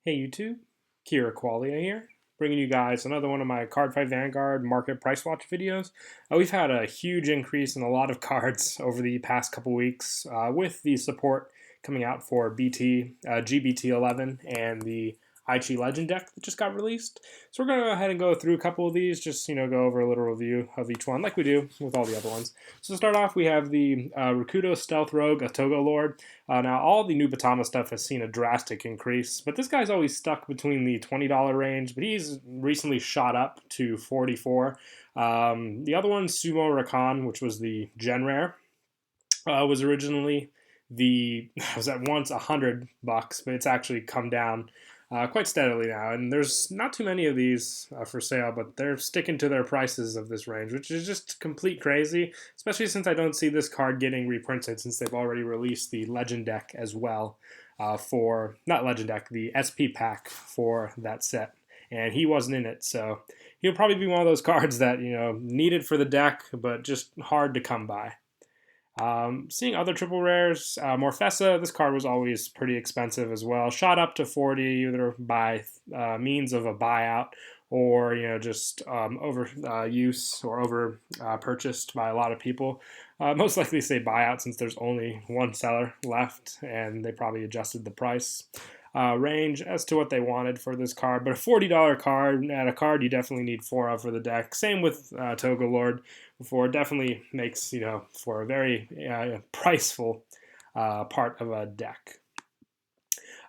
Hey YouTube, Kiraqualia here, bringing you guys another one of my Cardfight Vanguard market price watch videos. We've had a huge increase in a lot of cards over the past couple weeks with the support coming out for GBT11 and the Aichi Legend deck that just got released. So we're going to go ahead and go through a couple of these, just go over a little review of each one like we do with all the other ones. So to start off, we have the Rikudo Stealth Rogue Atagolord. Now, all the new Batama stuff has seen a drastic increase, but this guy's always stuck between the $20 range, but he's recently shot up to $44. The other one, Sumo Rakan, which was the Gen Rare, was originally was at once $100, but it's actually come down quite steadily now. And there's not too many of these for sale, but they're sticking to their prices of this range, which is just complete crazy, especially since I don't see this card getting reprinted since they've already released the Legend deck as well not Legend deck, the SP pack for that set. And he wasn't in it, so he'll probably be one of those cards that, needed for the deck, but just hard to come by. Seeing other triple rares, Morfessa, this card was always pretty expensive as well. Shot up to 40 either by means of a buyout or just over use or over purchased by a lot of people. Most likely say buyout since there's only one seller left and they probably adjusted the price range as to what they wanted for this card. But a $40 card, at a card you definitely need 4 of for the deck. Same with Atagolord. For definitely makes, for a very priceful part of a deck.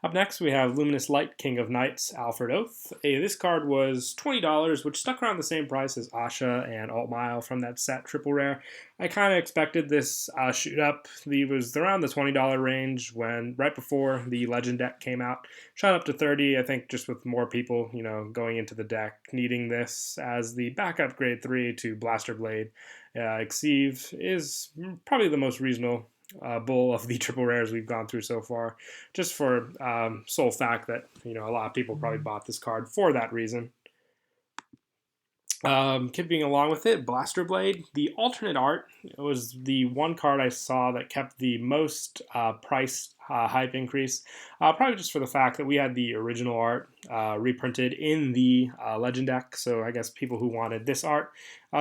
Up next, we have Luminous Light, King of Knights, Alfred Oath. This card was $20, which stuck around the same price as Asha and Altmile from that set triple rare. I kind of expected this shoot up. It was around the $20 range when right before the Legend deck came out. Shot up to 30, I think just with more people, going into the deck, needing this as the backup grade 3 to Blaster Blade. Exceed is probably the most reasonable bull of the triple rares we've gone through so far, just for sole fact that a lot of people probably bought this card for that reason. Keeping along with it, Blaster Blade, the alternate art was the one card I saw that kept the most price hype increase, probably just for the fact that we had the original art reprinted in the Legend deck, so I guess people who wanted this art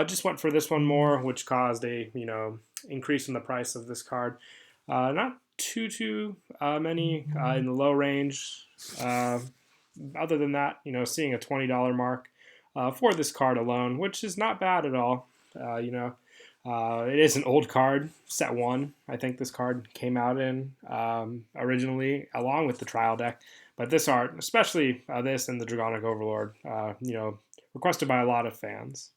just went for this one more, which caused a increase in the price of this card. Not too many in the low range. Other than that, seeing a $20 mark for this card alone, which is not bad at all. It is an old card, set 1. I think this card came out in originally along with the trial deck. But this art, especially this and the Dragonic Overlord, requested by a lot of fans.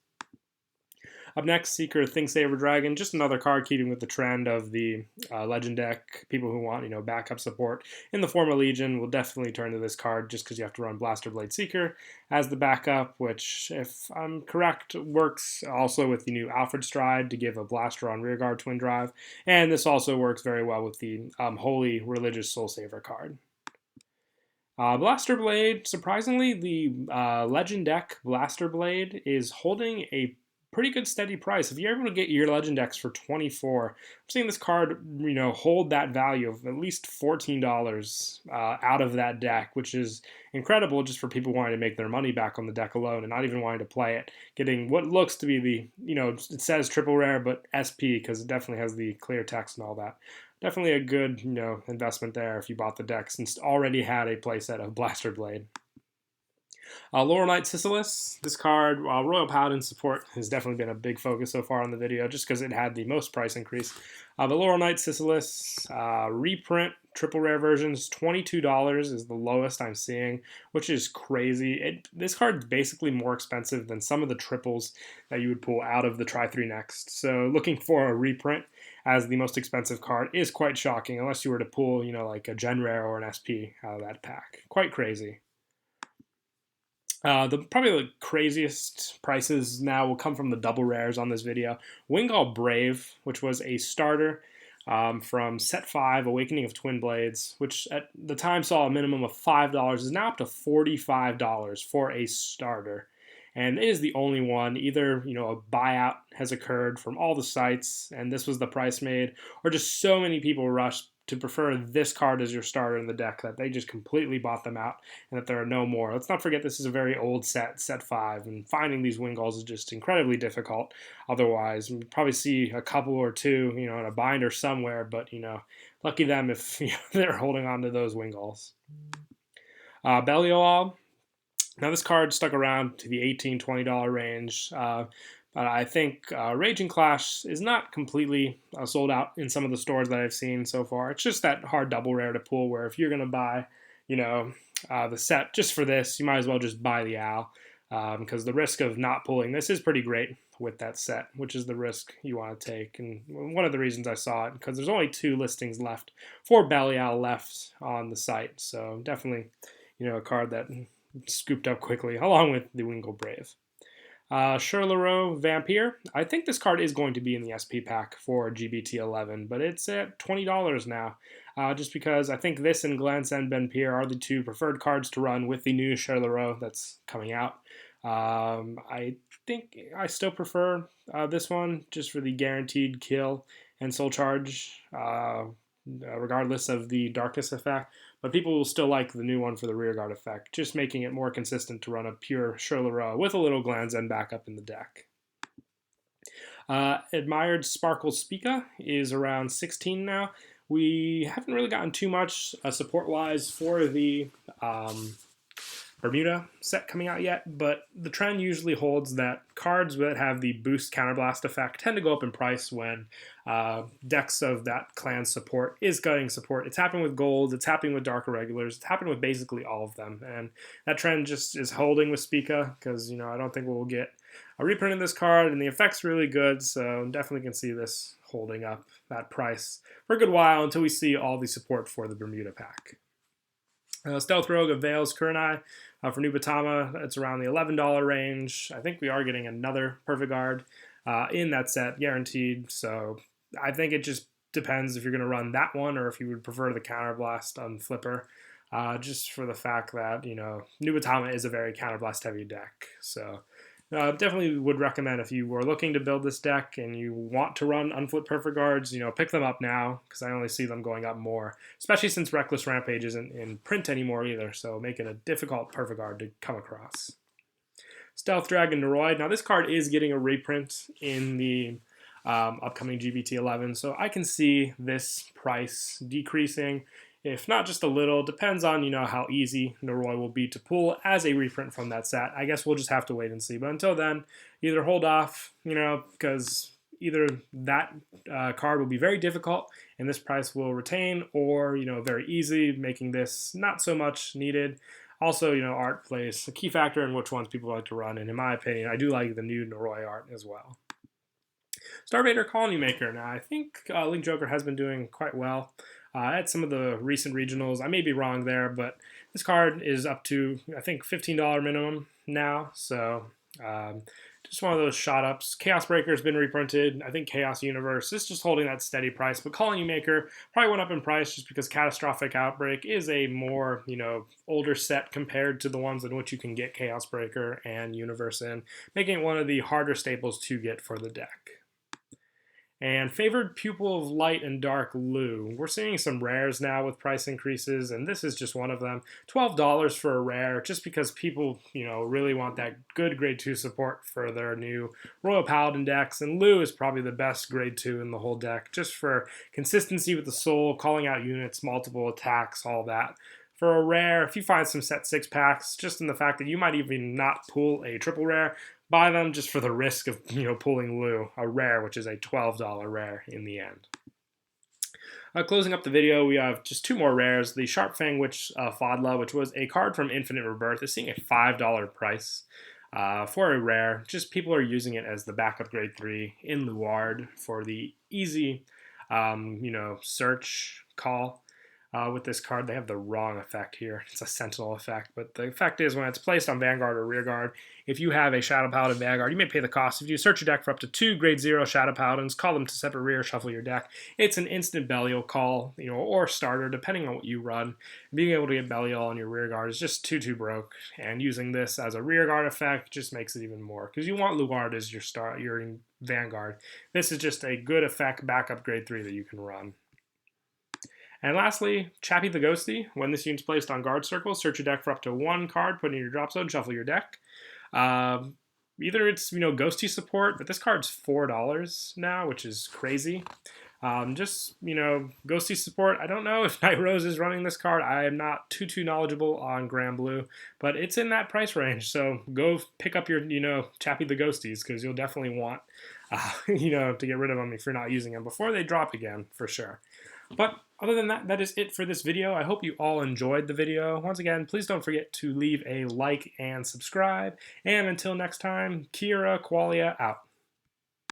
Up next, Seeker Thingsaver Dragon, just another card keeping with the trend of the Legend deck. People who want, backup support in the form of Legion will definitely turn to this card just because you have to run Blaster Blade Seeker as the backup, which, if I'm correct, works also with the new Alfred Stride to give a blaster on Rearguard Twin Drive. And this also works very well with the Holy Religious Soul Saver card. Blaster Blade, surprisingly, the Legend deck Blaster Blade is holding a pretty good steady price. If you're able to get your Legend decks for $24, I'm seeing this card, hold that value of at least $14 out of that deck, which is incredible just for people wanting to make their money back on the deck alone and not even wanting to play it. Getting what looks to be the, it says triple rare, but SP because it definitely has the clear text and all that. Definitely a good, investment there if you bought the deck since it already had a playset of Blaster Blade. Laurel Knight Sicilus, this card, Royal Paladin support has definitely been a big focus so far on the video just because it had the most price increase. But Laurel Knight Sicilus reprint triple rare versions, $22 is the lowest I'm seeing, which is crazy. This card's basically more expensive than some of the triples that you would pull out of the Try 3 Next. So looking for a reprint as the most expensive card is quite shocking unless you were to pull, like a Gen Rare or an SP out of that pack. Quite crazy. Probably the craziest prices now will come from the double rares on this video. Wingal Brave, which was a starter from set 5, Awakening of Twin Blades, which at the time saw a minimum of $5, is now up to $45 for a starter. And it is the only one. Either, a buyout has occurred from all the sites, and this was the price made, or just so many people rushed to prefer this card as your starter in the deck, that they just completely bought them out and that there are no more. Let's not forget this is a very old set, set 5, and finding these Wingals is just incredibly difficult. Otherwise, you probably see a couple or two, in a binder somewhere, but, lucky them if they're holding on to those Wingals. Belial Owl. Now this card stuck around to the $18, $20 range. But I think Raging Clash is not completely sold out in some of the stores that I've seen so far. It's just that hard double rare to pull where if you're going to buy, the set just for this, you might as well just buy the Owl because the risk of not pulling this is pretty great with that set, which is the risk you want to take. And one of the reasons I saw it, because there's only 2 listings left for Belial left on the site. So definitely, a card that scooped up quickly along with the Wingal Brave. Scharhrot Vampir. I think this card is going to be in the SP pack for GBT11, but it's at $20 now. Just because I think this and Glance and Vampir are the 2 preferred cards to run with the new Scharhrot that's coming out. I think I still prefer this one just for the guaranteed kill and soul charge, regardless of the darkness effect. But people will still like the new one for the rearguard effect, just making it more consistent to run a pure Scharhrot with a little Glance and backup in the deck. Admired Sparkle Spica is around 16 now. We haven't really gotten too much support-wise for the Bermuda set coming out yet, but the trend usually holds that cards that have the boost counterblast effect tend to go up in price when decks of that clan support is getting support. It's happened with golds, it's happening with dark irregulars, it's happened with basically all of them, and that trend just is holding with Spica because I don't think we'll get a reprint of this card, and the effect's really good, so definitely can see this holding up that price for a good while until we see all the support for the Bermuda pack. Stealth Rogue avails Kurenai for Nubatama. It's around the $11 range. I think we are getting another Perfect Guard in that set, guaranteed. So I think it just depends if you're going to run that one or if you would prefer the Counterblast on Flipper. Just for the fact that, Nubatama is a very Counterblast heavy deck. So definitely would recommend if you were looking to build this deck and you want to run Unflipped Perfect Guards, pick them up now because I only see them going up more, especially since Reckless Rampage isn't in print anymore either, so make it a difficult Perfect Guard to come across. Stealth Dragon Noroi. Now this card is getting a reprint in the upcoming GBT11, so I can see this price decreasing. If not just a little, depends on, how easy Noroi will be to pull as a reprint from that set. I guess we'll just have to wait and see. But until then, either hold off, because either that card will be very difficult and this price will retain, or, very easy, making this not so much needed. Also, art plays a key factor in which ones people like to run. And in my opinion, I do like the new Noroi art as well. Star-vader Colony Maker. Now, I think Link Joker has been doing quite well. At some of the recent regionals, I may be wrong there, but this card is up to, I think, $15 minimum now. So just one of those shot ups. Chaos Breaker has been reprinted. I think Chaos Universe is just holding that steady price. But Colony Maker probably went up in price just because Catastrophic Outbreak is a more, older set compared to the ones in which you can get Chaos Breaker and Universe in, making it one of the harder staples to get for the deck. And Favored Pupil of Light and Dark Llew. We're seeing some rares now with price increases, and this is just one of them. $12 for a rare, just because people, really want that good grade 2 support for their new Royal Paladin decks. And Llew is probably the best grade 2 in the whole deck, just for consistency with the soul, calling out units, multiple attacks, all that. For a rare, if you find some set 6 packs, just in the fact that you might even not pull a triple rare, buy them just for the risk of, pulling Llew, a rare, which is a $12 rare in the end. Closing up the video, we have just 2 more rares. The Sharp Fang Fodla, which was a card from Infinite Rebirth, is seeing a $5 price for a rare. Just people are using it as the backup grade 3 in Luard for the easy, search call. With this card, they have the wrong effect here. It's a Sentinel effect, but the effect is when it's placed on Vanguard or Rearguard, if you have a Shadow Paladin Vanguard, you may pay the cost. If you search your deck for up to 2 grade 0 Shadow Paladins, call them to separate rear, shuffle your deck. It's an instant Belial call, or starter, depending on what you run. Being able to get Belial on your Rearguard is just too broke, and using this as a Rearguard effect just makes it even more, because you want Luard as your Vanguard. This is just a good effect backup grade 3 that you can run. And lastly, Chappie the Ghostie. When this unit's placed on guard circle, search your deck for up to one card, put it in your drop zone, shuffle your deck. Either it's, Ghostie support, but this card's $4 now, which is crazy. Ghostie support. I don't know if Night Rose is running this card. I am not too knowledgeable on Grand Blue, but it's in that price range. So go pick up your, Chappie the Ghosties, because you'll definitely want, to get rid of them if you're not using them before they drop again, for sure. But other than that, that is it for this video. I hope you all enjoyed the video. Once again, please don't forget to leave a like and subscribe. And until next time, Kiraqualia out.